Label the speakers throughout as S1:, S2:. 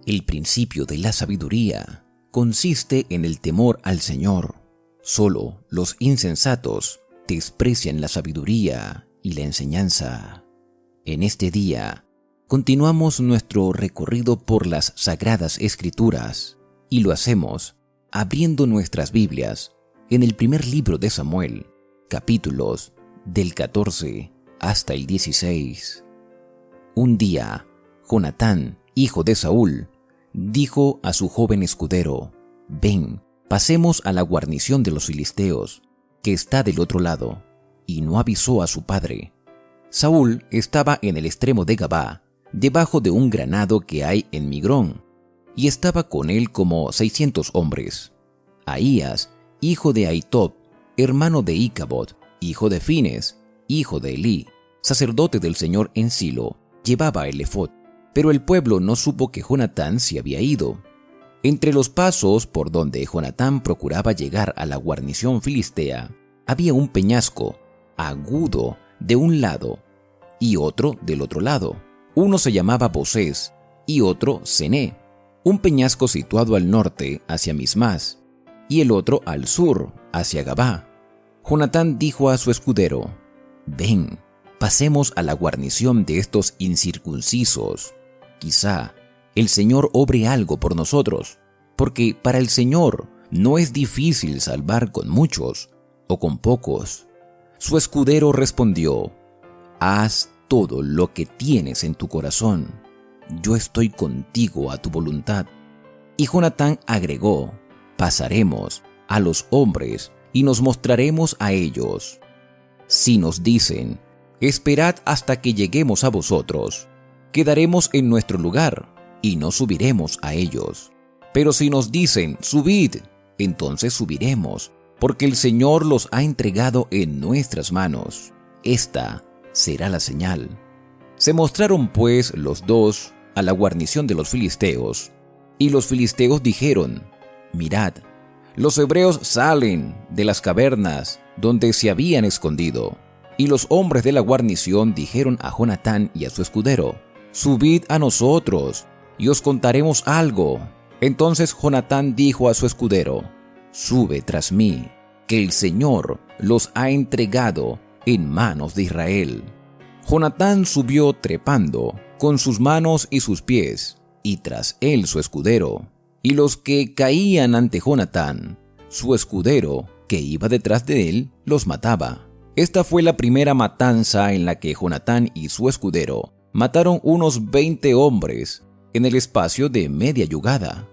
S1: El principio de la sabiduría consiste en el temor al Señor. Solo los insensatos desprecian la sabiduría y la enseñanza. En este día, continuamos nuestro recorrido por las Sagradas Escrituras y lo hacemos abriendo nuestras Biblias en el primer libro de Samuel, capítulos del 14 hasta el 16. Un día, Jonatán, hijo de Saúl, dijo a su joven escudero: «Ven, pasemos a la guarnición de los filisteos, que está del otro lado», y no avisó a su padre. Saúl estaba en el extremo de Gabá, debajo de un granado que hay en Migrón, y estaba con él como 600 hombres. Ahías, hijo de Ahitob, hermano de Icabod, hijo de Fines, hijo de Elí, sacerdote del Señor en Silo, llevaba el efod, pero el pueblo no supo que Jonatán se había ido. Entre los pasos por donde Jonatán procuraba llegar a la guarnición filistea, había un peñasco agudo de un lado y otro del otro lado. Uno se llamaba Bosés y otro Cené, un peñasco situado al norte hacia Mismas y el otro al sur hacia Gabá. Jonatán dijo a su escudero: «Ven, pasemos a la guarnición de estos incircuncisos. Quizá el Señor obre algo por nosotros, porque para el Señor no es difícil salvar con muchos o con pocos». Su escudero respondió: «Haz todo lo que tienes en tu corazón. Yo estoy contigo a tu voluntad». Y Jonatán agregó: «Pasaremos a los hombres y nos mostraremos a ellos. Si nos dicen: esperad hasta que lleguemos a vosotros, quedaremos en nuestro lugar y no subiremos a ellos. Pero si nos dicen: subid, entonces subiremos, porque el Señor los ha entregado en nuestras manos. Esta será la señal». Se mostraron pues los dos a la guarnición de los filisteos, y los filisteos dijeron: «Mirad, los hebreos salen de las cavernas donde se habían escondido». Y los hombres de la guarnición dijeron a Jonatán y a su escudero: «Subid a nosotros, y os contaremos algo». Entonces Jonatán dijo a su escudero: «Sube tras mí, que el Señor los ha entregado en manos de Israel». Jonatán subió trepando, con sus manos y sus pies, y tras él su escudero. Y los que caían ante Jonatán, su escudero, que iba detrás de él, los mataba. Esta fue la primera matanza en la que Jonatán y su escudero mataron unos 20 hombres en el espacio de media yugada.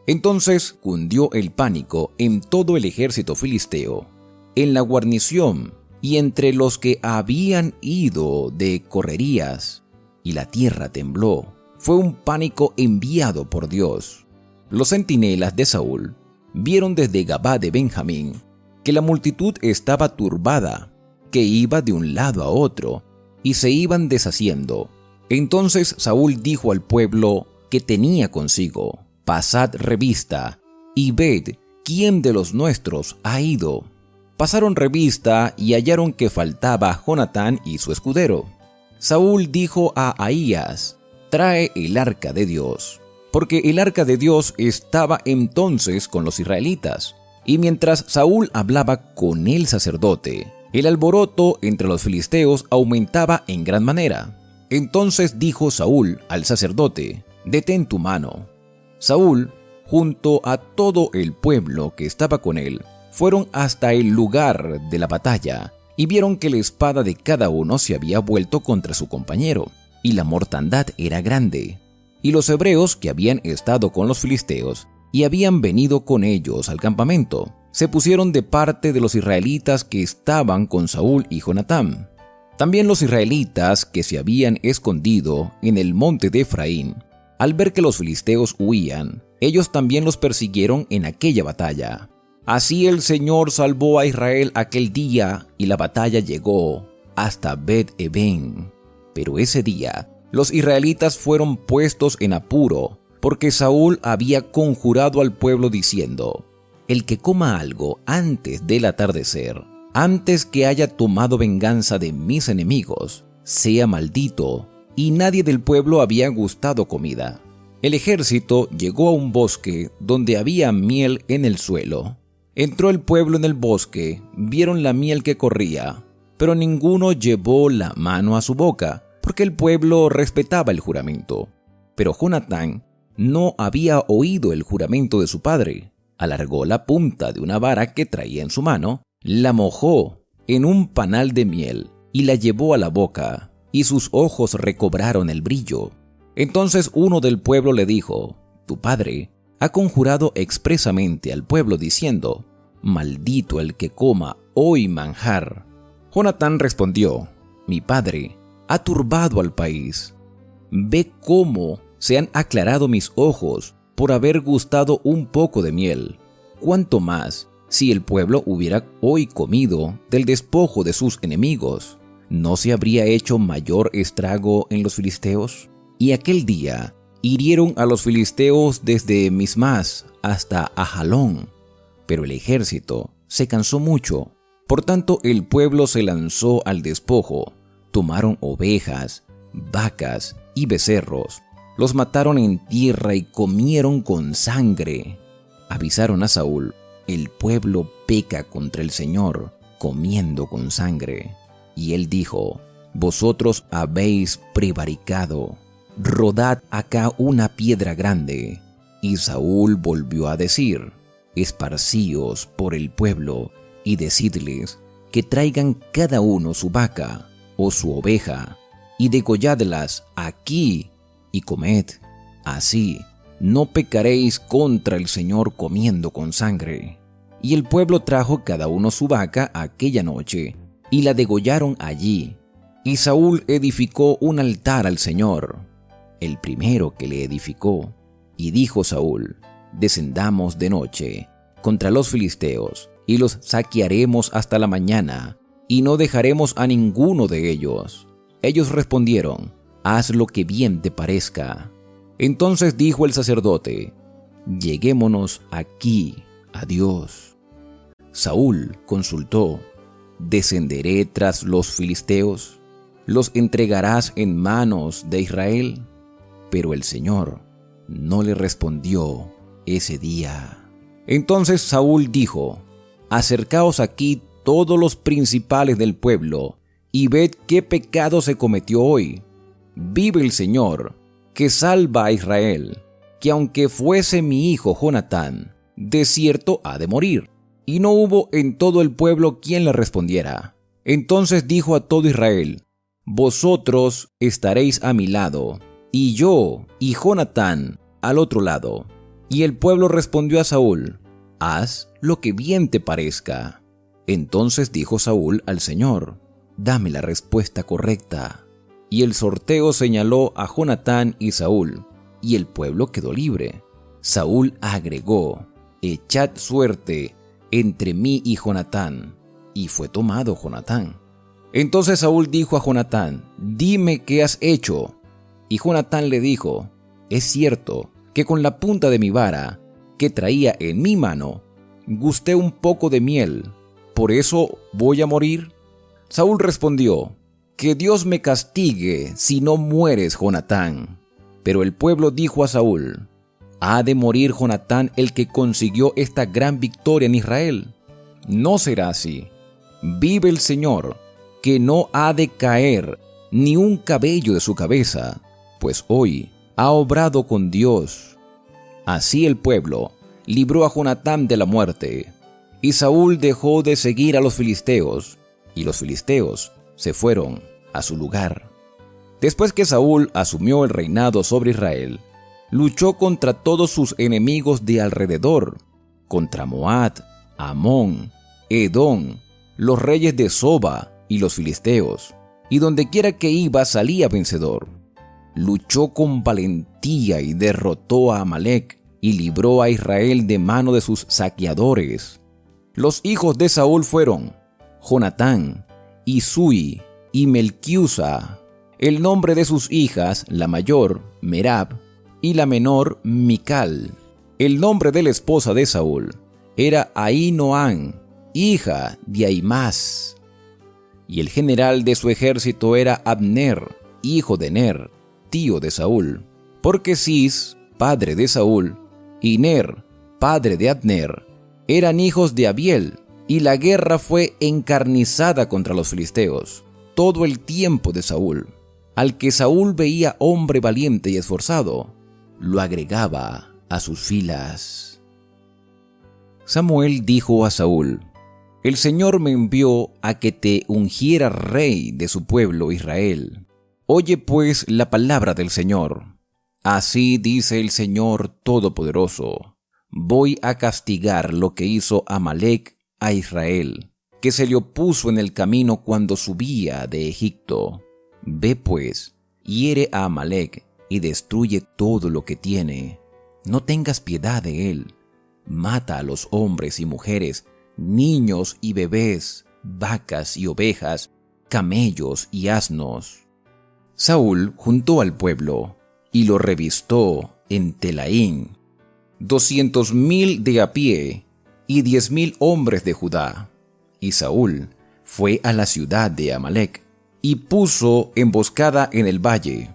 S1: Entonces cundió el pánico en todo el ejército filisteo, en la guarnición y entre los que habían ido de correrías, y la tierra tembló. Fue un pánico enviado por Dios. Los centinelas de Saúl vieron desde Gabá de Benjamín que la multitud estaba turbada, que iba de un lado a otro, y se iban deshaciendo. Entonces Saúl dijo al pueblo que tenía consigo: «Pasad revista, y ved quién de los nuestros ha ido». Pasaron revista y hallaron que faltaba Jonatán y su escudero. Saúl dijo a Ahías: «Trae el arca de Dios», porque el arca de Dios estaba entonces con los israelitas. Y mientras Saúl hablaba con el sacerdote, el alboroto entre los filisteos aumentaba en gran manera. Entonces dijo Saúl al sacerdote: «Detén tu mano». Saúl, junto a todo el pueblo que estaba con él, fueron hasta el lugar de la batalla y vieron que la espada de cada uno se había vuelto contra su compañero, y la mortandad era grande. Y los hebreos que habían estado con los filisteos y habían venido con ellos al campamento, se pusieron de parte de los israelitas que estaban con Saúl y Jonatán. También los israelitas que se habían escondido en el monte de Efraín, al ver que los filisteos huían, ellos también los persiguieron en aquella batalla. Así el Señor salvó a Israel aquel día, y la batalla llegó hasta Bet-Eben. Pero ese día los israelitas fueron puestos en apuro, porque Saúl había conjurado al pueblo diciendo: «El que coma algo antes del atardecer, antes que haya tomado venganza de mis enemigos, sea maldito». Y nadie del pueblo había gustado comida. El ejército llegó a un bosque donde había miel en el suelo. Entró el pueblo en el bosque, vieron la miel que corría, pero ninguno llevó la mano a su boca, porque el pueblo respetaba el juramento. Pero Jonatán no había oído el juramento de su padre. Alargó la punta de una vara que traía en su mano, la mojó en un panal de miel y la llevó a la boca, y sus ojos recobraron el brillo. Entonces uno del pueblo le dijo: «Tu padre ha conjurado expresamente al pueblo diciendo: maldito el que coma hoy manjar». Jonatán respondió: «Mi padre ha turbado al país. Ve cómo se han aclarado mis ojos por haber gustado un poco de miel. Cuánto más si el pueblo hubiera hoy comido del despojo de sus enemigos, ¿no se habría hecho mayor estrago en los filisteos?». Y aquel día hirieron a los filisteos desde Mismas hasta Ajalón, pero el ejército se cansó mucho. Por tanto, el pueblo se lanzó al despojo. Tomaron ovejas, vacas y becerros. Los mataron en tierra y comieron con sangre. Avisaron a Saúl: «El pueblo peca contra el Señor, comiendo con sangre». Y él dijo: «Vosotros habéis prevaricado. Rodad acá una piedra grande». Y Saúl volvió a decir: «Esparcíos por el pueblo y decidles que traigan cada uno su vaca o su oveja, y degolladlas aquí y comed. Así no pecaréis contra el Señor comiendo con sangre». Y el pueblo trajo cada uno su vaca aquella noche, y la degollaron allí. Y Saúl edificó un altar al Señor, el primero que le edificó. Y dijo Saúl: «Descendamos de noche contra los filisteos, y los saquearemos hasta la mañana, y no dejaremos a ninguno de ellos». Ellos respondieron: «Haz lo que bien te parezca». Entonces dijo el sacerdote: «Lleguémonos aquí a Dios». Saúl consultó: «¿Descenderé tras los filisteos? ¿Los entregarás en manos de Israel?». Pero el Señor no le respondió ese día. Entonces Saúl dijo: «Acercaos aquí todos los principales del pueblo, y ved qué pecado se cometió hoy. Vive el Señor, que salva a Israel, que aunque fuese mi hijo Jonatán, de cierto ha de morir». Y no hubo en todo el pueblo quien le respondiera. Entonces dijo a todo Israel: «Vosotros estaréis a mi lado, y yo y Jonatán al otro lado». Y el pueblo respondió a Saúl: «Haz lo que bien te parezca». Entonces dijo Saúl al Señor: «Dame la respuesta correcta». Y el sorteo señaló a Jonatán y Saúl, y el pueblo quedó libre. Saúl agregó: «Echad suerte entre mí y Jonatán». Y fue tomado Jonatán. Entonces Saúl dijo a Jonatán: «Dime qué has hecho». Y Jonatán le dijo: «Es cierto que con la punta de mi vara, que traía en mi mano, gusté un poco de miel. ¿Por eso voy a morir?». Saúl respondió: «Que Dios me castigue si no mueres, Jonatán». Pero el pueblo dijo a Saúl: «¿Ha de morir Jonatán, el que consiguió esta gran victoria en Israel? No será así. Vive el Señor, que no ha de caer ni un cabello de su cabeza, pues hoy ha obrado con Dios». Así el pueblo libró a Jonatán de la muerte, y Saúl dejó de seguir a los filisteos, y los filisteos se fueron a su lugar. Después que Saúl asumió el reinado sobre Israel, luchó contra todos sus enemigos de alrededor, contra Moab, Amón, Edom, los reyes de Soba y los filisteos, y dondequiera que iba salía vencedor. Luchó con valentía y derrotó a Amalec, y libró a Israel de mano de sus saqueadores. Los hijos de Saúl fueron Jonatán, Isui y Melquiusa. El nombre de sus hijas, la mayor, Merab, y la menor, Mical. El nombre de la esposa de Saúl era Ahinoam, hija de Ahimaas. Y el general de su ejército era Abner, hijo de Ner, tío de Saúl, porque Cis padre de Saúl, y Ner, padre de Abner, eran hijos de Abiel, y la guerra fue encarnizada contra los filisteos todo el tiempo de Saúl. Al que Saúl veía hombre valiente y esforzado, lo agregaba a sus filas. Samuel dijo a Saúl: El Señor me envió a que te ungiera rey de su pueblo Israel. Oye pues la palabra del Señor. Así dice el Señor Todopoderoso: Voy a castigar lo que hizo Amalec a Israel, que se le opuso en el camino cuando subía de Egipto. Ve pues, hiere a Amalec y destruye todo lo que tiene. No tengas piedad de él. Mata a los hombres y mujeres, niños y bebés, vacas y ovejas, camellos y asnos. Saúl juntó al pueblo y lo revistó en Telaín, 200,000 de a pie y 10,000 hombres de Judá. Y Saúl fue a la ciudad de Amalec y puso emboscada en el valle.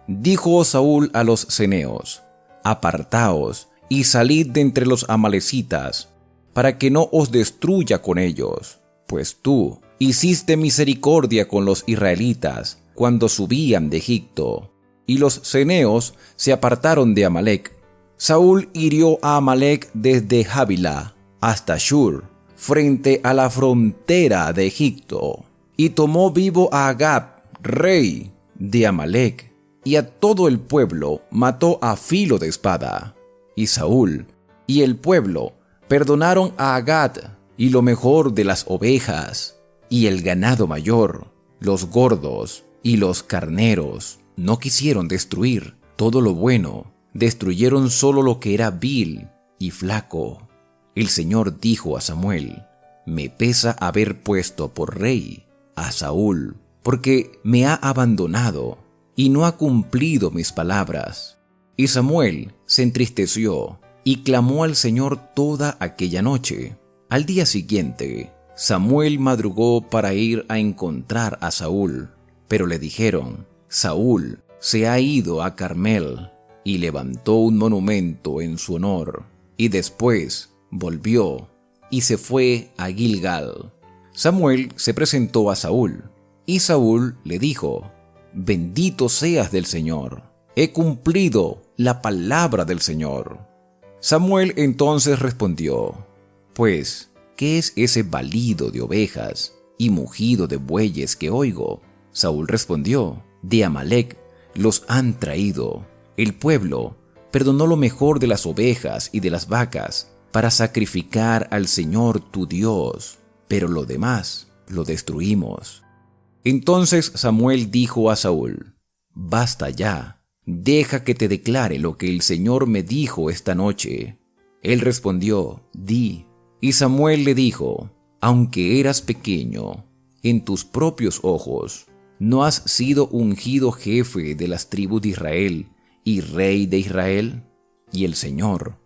S1: Dijo Saúl a los ceneos: Apartaos y salid de entre los amalecitas, para que no os destruya con ellos, pues tú hiciste misericordia con los israelitas cuando subían de Egipto. Y los ceneos se apartaron de Amalec. Saúl hirió a Amalec desde Havilá hasta Shur, frente a la frontera de Egipto, y tomó vivo a Agag, rey de Amalec, y a todo el pueblo mató a filo de espada. Y Saúl y el pueblo perdonaron a Agag y lo mejor de las ovejas, y el ganado mayor, los gordos y los carneros. No quisieron destruir todo lo bueno, destruyeron solo lo que era vil y flaco. El Señor dijo a Samuel: Me pesa haber puesto por rey a Saúl, porque me ha abandonado y no ha cumplido mis palabras. Y Samuel se entristeció y clamó al Señor toda aquella noche. Al día siguiente, Samuel madrugó para ir a encontrar a Saúl, pero le dijeron: Saúl se ha ido a Carmel, y levantó un monumento en su honor, y después volvió y se fue a Gilgal. Samuel se presentó a Saúl, y Saúl le dijo: Bendito seas del Señor, he cumplido la palabra del Señor. Samuel entonces respondió: Pues, ¿qué es ese balido de ovejas y mugido de bueyes que oigo? Saúl respondió: De Amalec los han traído. El pueblo perdonó lo mejor de las ovejas y de las vacas para sacrificar al Señor tu Dios, pero lo demás lo destruimos. Entonces Samuel dijo a Saúl: Basta ya, deja que te declare lo que el Señor me dijo esta noche. Él respondió: Di. Y Samuel le dijo: Aunque eras pequeño en tus propios ojos, ¿no has sido ungido jefe de las tribus de Israel y rey de Israel? Y el Señor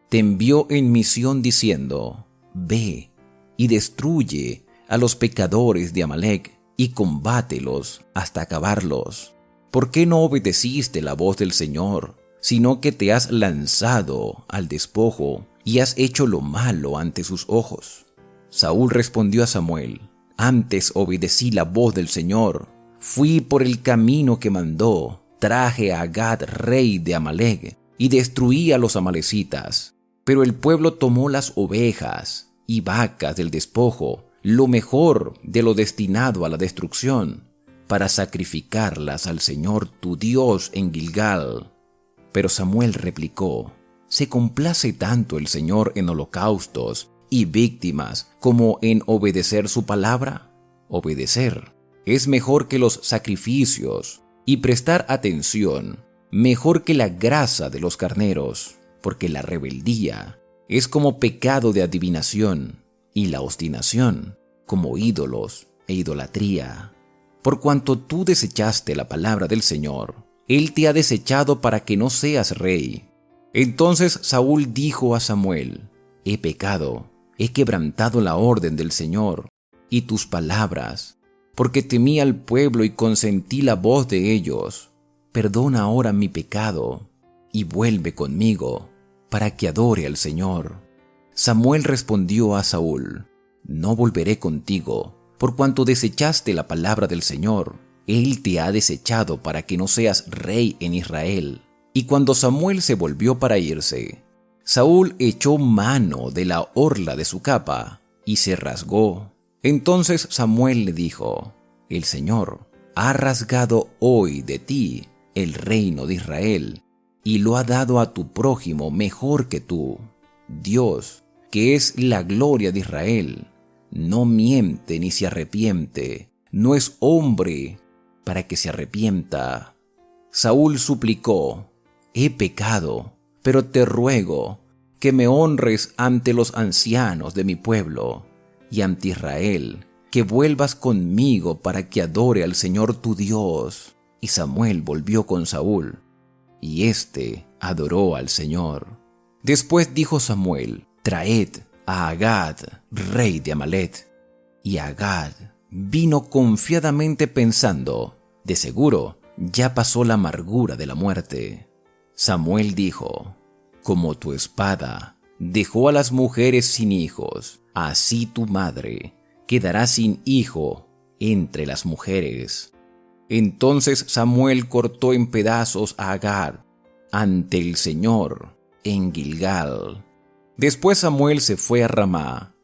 S1: te envió en misión diciendo: Ve y destruye a los pecadores de Amalec y combátelos hasta acabarlos. ¿Por qué no obedeciste la voz del Señor, sino que te has lanzado al despojo y has hecho lo malo ante sus ojos? Saúl respondió a Samuel: Antes obedecí la voz del Señor, fui por el camino que mandó, traje a Agag, rey de Amalec, y destruí a los amalecitas. Pero el pueblo tomó las ovejas y vacas del despojo, lo mejor de lo destinado a la destrucción, para sacrificarlas al Señor tu Dios en Gilgal. Pero Samuel replicó: ¿Se complace tanto el Señor en holocaustos y víctimas como en obedecer su palabra? Obedecer es mejor que los sacrificios, y prestar atención mejor que la grasa de los carneros, porque la rebeldía es como pecado de adivinación, y la obstinación como ídolos e idolatría. Por cuanto tú desechaste la palabra del Señor, Él te ha desechado para que no seas rey. Entonces Saúl dijo a Samuel: He pecado, he quebrantado la orden del Señor y tus palabras, porque temí al pueblo y consentí la voz de ellos. Perdona ahora mi pecado y vuelve conmigo, para que adore al Señor. Samuel respondió a Saúl: No volveré contigo, por cuanto desechaste la palabra del Señor. Él te ha desechado para que no seas rey en Israel. Y cuando Samuel se volvió para irse, Saúl echó mano de la orla de su capa y se rasgó. Entonces Samuel le dijo: El Señor ha rasgado hoy de ti el reino de Israel y lo ha dado a tu prójimo mejor que tú. Dios, que es la gloria de Israel, no miente ni se arrepiente, no es hombre para que se arrepienta. Saúl suplicó: He pecado, pero te ruego que me honres ante los ancianos de mi pueblo y ante Israel, que vuelvas conmigo para que adore al Señor tu Dios. Y Samuel volvió con Saúl, y éste adoró al Señor. Después dijo Samuel: Traed a Agag, rey de Amalec. Y Agag vino confiadamente pensando: de seguro ya pasó la amargura de la muerte. Samuel dijo: Como tu espada dejó a las mujeres sin hijos, así tu madre quedará sin hijo entre las mujeres. Entonces Samuel cortó en pedazos a Agag ante el Señor en Gilgal. Después Samuel se fue a Ramá,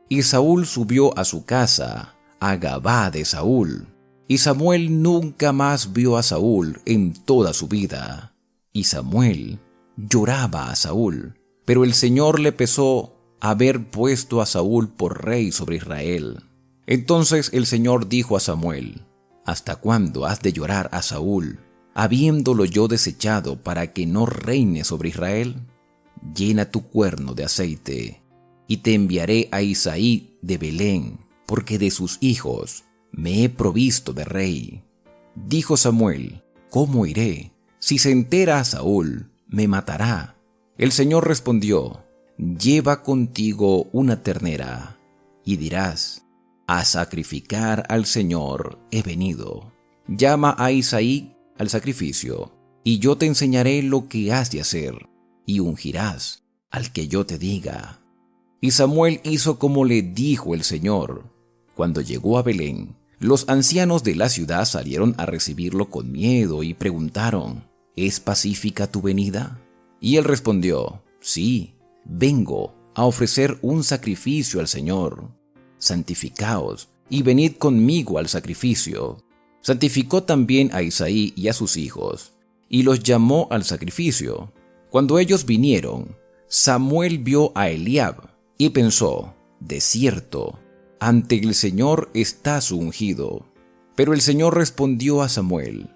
S1: y Saúl subió a su casa, a Gabá de Saúl. Y Samuel nunca más vio a Saúl en toda su vida. Y Samuel lloraba a Saúl, pero el Señor le pesó haber puesto a Saúl por rey sobre Israel. Entonces el Señor dijo a Samuel: ¿Hasta cuándo has de llorar a Saúl, habiéndolo yo desechado para que no reine sobre Israel? Llena tu cuerno de aceite, y te enviaré a Isaí de Belén, porque de sus hijos me he provisto de rey. Dijo Samuel: ¿Cómo iré? Si se entera a Saúl, me matará. El Señor respondió: Lleva contigo una ternera, y dirás: A sacrificar al Señor he venido. Llama a Isaí al sacrificio, y yo te enseñaré lo que has de hacer, y ungirás al que yo te diga. Y Samuel hizo como le dijo el Señor. Cuando llegó a Belén, los ancianos de la ciudad salieron a recibirlo con miedo y preguntaron: ¿Es pacífica tu venida? Y él respondió: Sí, vengo a ofrecer un sacrificio al Señor. Santificaos y venid conmigo al sacrificio. Santificó también a Isaí y a sus hijos, y los llamó al sacrificio. Cuando ellos vinieron, Samuel vio a Eliab y pensó: de cierto, ante el Señor está su ungido. Pero el Señor respondió a Samuel: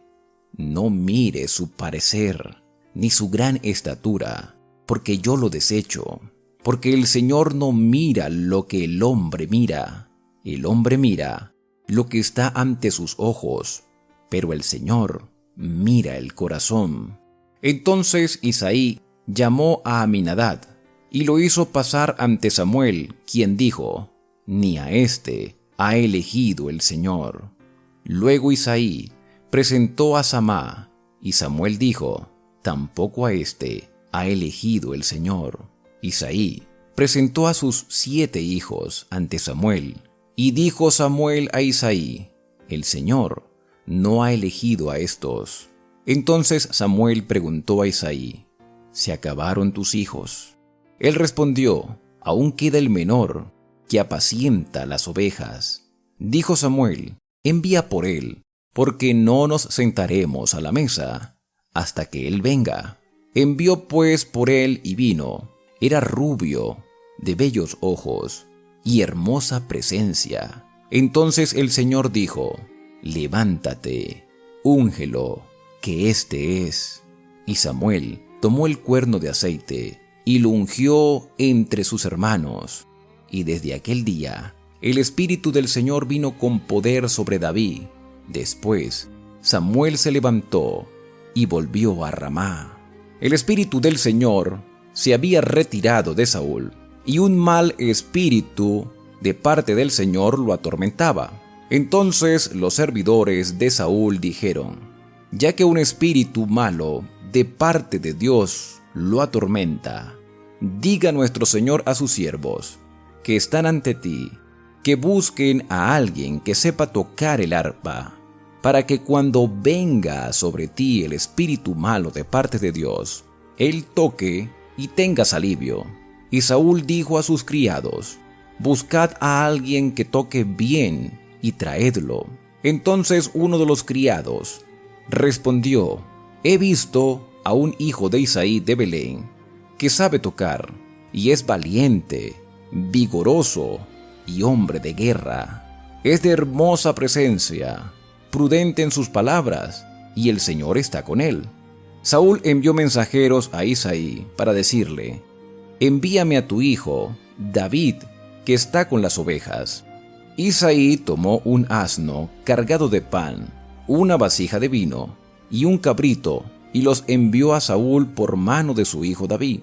S1: No mires su parecer, ni su gran estatura, porque yo lo desecho. Porque el Señor no mira lo que el hombre mira. El hombre mira lo que está ante sus ojos, pero el Señor mira el corazón. Entonces Isaí llamó a Aminadab y lo hizo pasar ante Samuel, quien dijo: Ni a éste ha elegido el Señor. Luego Isaí presentó a Samá, y Samuel dijo: Tampoco a éste ha elegido el Señor. Isaí presentó a sus 7 hijos ante Samuel, y dijo Samuel a Isaí: El Señor no ha elegido a estos. Entonces Samuel preguntó a Isaí: ¿Se acabaron tus hijos? Él respondió: Aún queda el menor, que apacienta las ovejas. Dijo Samuel: Envía por él, porque no nos sentaremos a la mesa hasta que él venga. Envió pues por él y vino. Era rubio, de bellos ojos y hermosa presencia. Entonces el Señor dijo: Levántate, úngelo, que éste es. Y Samuel tomó el cuerno de aceite y lo ungió entre sus hermanos. Y desde aquel día el Espíritu del Señor vino con poder sobre David. Después Samuel se levantó y volvió a Ramá. El Espíritu del Señor se había retirado de Saúl, y un mal espíritu de parte del Señor lo atormentaba. Entonces los servidores de Saúl dijeron: Ya que un espíritu malo de parte de Dios lo atormenta, diga nuestro Señor a sus siervos, que están ante ti, que busquen a alguien que sepa tocar el arpa, para que cuando venga sobre ti el espíritu malo de parte de Dios, él toque y tengas alivio. Y Saúl dijo a sus criados, buscad a alguien que toque bien y traedlo. Entonces uno de los criados respondió, he visto a un hijo de Isaí de Belén, que sabe tocar, y es valiente, vigoroso y hombre de guerra. Es de hermosa presencia, prudente en sus palabras, y el Señor está con él. Saúl envió mensajeros a Isaí para decirle, envíame a tu hijo, David, que está con las ovejas. Isaí tomó un asno cargado de pan, una vasija de vino y un cabrito, y los envió a Saúl por mano de su hijo David.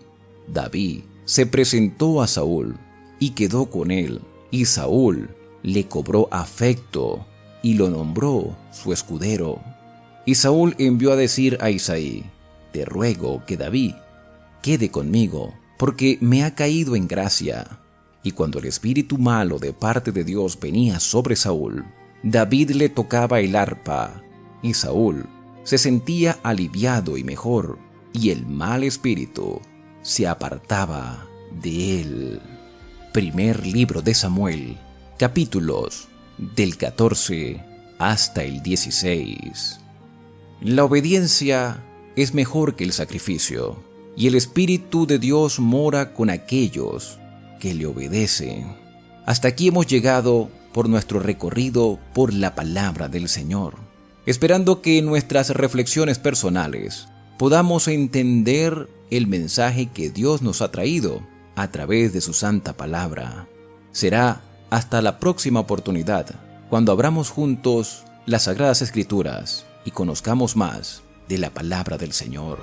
S1: David se presentó a Saúl y quedó con él, y Saúl le cobró afecto y lo nombró su escudero. Y Saúl envió a decir a Isaí, te ruego que David quede conmigo, porque me ha caído en gracia. Y cuando el espíritu malo de parte de Dios venía sobre Saúl, David le tocaba el arpa, y Saúl se sentía aliviado y mejor, y el mal espíritu se apartaba de él. Primer libro de Samuel, capítulos del 14 hasta el 16. La obediencia es mejor que el sacrificio, y el Espíritu de Dios mora con aquellos que le obedecen. Hasta aquí hemos llegado por nuestro recorrido por la palabra del Señor, esperando que en nuestras reflexiones personales podamos entender el mensaje que Dios nos ha traído a través de su santa palabra. Será hasta la próxima oportunidad, cuando abramos juntos las Sagradas Escrituras y conozcamos más de la palabra del Señor.